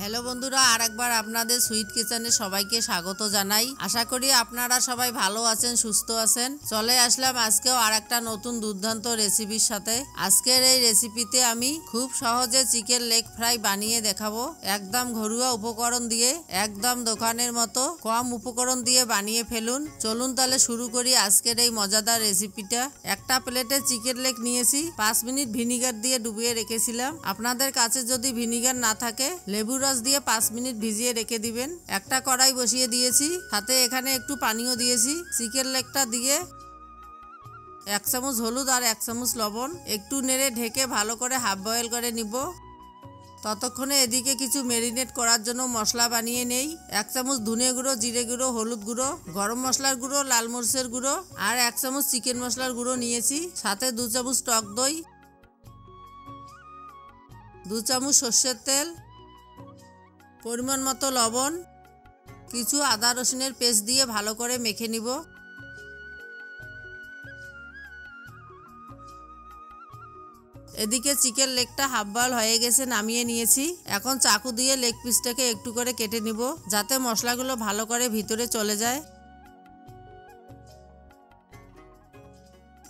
Hello বন্ধুরা, আরেকবার আপনাদের সুইট কিচেনে সবাইকে স্বাগত জানাই। আশা করি আপনারা সবাই ভালো আছেন, সুস্থ আছেন। চলে আসলাম আজকেও আরেকটা নতুন দুর্দান্ত রেসিপির সাথে। আজকের এই রেসিপিতে আমি খুব সহজে চিকেন লেগ ফ্রাই বানিয়ে দেখাবো। একদম ঘরোয়া উপকরণ দিয়ে, একদম দোকানের মতো কম উপকরণ দিয়ে বানিয়ে ফেলুন। চলুন তাহলে শুরু করি আজকের এই মজাদার রেসিপিটা। একটা প্লেটে চিকেন লেগ নিয়েছি, 5 মিনিট ভিনিগার দিয়ে ডুবিয়ে রেখেছিলাম। আপনাদের কাছে যদি ভিনিগার না থাকে, লেবু রস দিয়ে 5 মিনিট ভিজিয়ে রেখে দিবেন। একটা কড়াই বসিয়ে দিয়েছি, সাথে এখানে একটু পানিও দিয়েছি। চিকেন লেগটা দিয়ে 1 চামচ হলুদ আর 1 চামচ লবণ একটু নেড়ে ঢেকে ভালো করে হাফ বয়েল করে নিব। ততক্ষণে এদিকে কিছু ম্যারিনেট করার জন্য মশলা বানিয়ে নেই। 1 চামচ ধনে গুঁড়ো, জিরে গুঁড়ো, হলুদ গুঁড়ো, গরম মশলার গুঁড়ো, লাল মরিচের গুঁড়ো আর 1 চামচ চিকেন মশলার গুঁড়ো নিয়েছি। সাথে 2 চামচ টক দই, 2 চামচ সর্ষের তেল, পরিমাণ মতো লবণ, কিছু আদা রসুনের পেস্ট দিয়ে ভালো করে মেখে নিব। এদিকে চিকেন লেগটা হাফ বয়েল হয়ে গেছে, নামিয়ে নিয়েছি। এখন চাকু দিয়ে লেগ পিসটাকে একটু করে কেটে নিব, যাতে মশলাগুলো ভালো করে ভিতরে চলে যায়।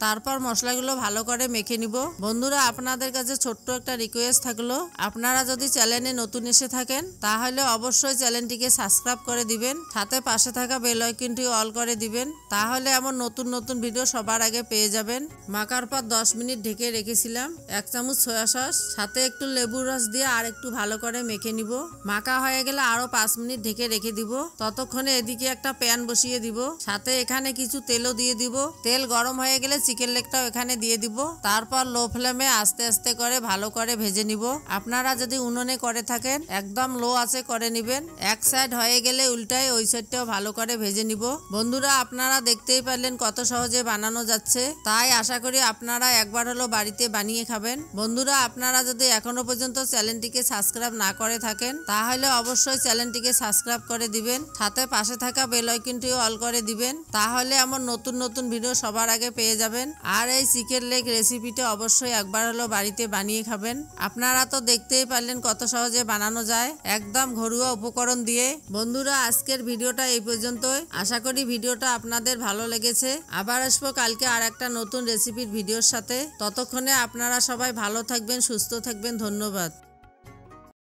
তারপর মশলাগুলো ভালো করে মেখে নিব। বন্ধুরা, আপনাদের কাছে ছোট্ট একটা রিকোয়েস্ট থাকলো, আপনারা যদি চ্যানেলে নতুন এসে থাকেন তাহলে অবশ্যই চ্যানেলটিকে সাবস্ক্রাইব করে দিবেন, সাথে পাশে থাকা বেল আইকনটি অল করে দিবেন। তাহলে এমন নতুন নতুন ভিডিও সবার আগে পেয়ে যাবেন। মাখার পর 10 মিনিট ঢেকে রেখেছিলাম। 1 চামচ সয়া সস, সাথে একটু লেবুর রস দিয়ে আর একটু ভালো করে মেখে নিব। মাখা হয়ে গেলে আরো 5 মিনিট ঢেকে রেখে দিব। ততক্ষণে এদিকে একটা প্যান বসিয়ে দিব, সাথে এখানে কিছু তেলও দিয়ে দিব। তেল গরম হয়ে গেলে চিকেন লেগটাও এখানে দিয়ে দিব। তারপর লো ফ্লেমে আস্তে আস্তে করে ভালো করে ভেজে নিব। আপনারা যদি উনুনে করে থাকেন একদম লো আঁচে করে নিবেন। এক সাইড হয়ে গেলে উল্টায় ওই সাইডটাও ভালো করে ভেজে নিব। বন্ধুরা, আপনারা দেখতেই পারলেন কত সহজে বানানো যাচ্ছে। তাই আশা করি আপনারা একবার হলো বাড়িতে বানিয়ে খাবেন। বন্ধুরা, আপনারা যদি এখনো পর্যন্ত চ্যানেলটিকে সাবস্ক্রাইব না করে থাকেন তাহলে অবশ্যই চ্যানেলটিকে সাবস্ক্রাইব করে দিবেন, সাথে পাশে থাকা বেল আইকনটিও অল করে দিবেন। তাহলে এমন নতুন নতুন ভিডিও সবার আগে পেয়ে যাবেন। আর এই চিকেন লেগ রেসিপিটা অবশ্যই একবার হলো বাড়িতে বানিয়ে খাবেন। আপনারা তো দেখতেই পারলেন কত সহজে বানানো যায়, একদম ঘরোয়া উপকরণ দিয়ে। বন্ধুরা, আজকের ভিডিওটা এই পর্যন্তই। আশা করি ভিডিওটা আপনাদের ভালো লেগেছে। আবার আসবো কালকে আর একটা নতুন রেসিপির ভিডিওর সাথে। ততক্ষণে আপনারা সবাই ভালো থাকবেন, সুস্থ থাকবেন। ধন্যবাদ।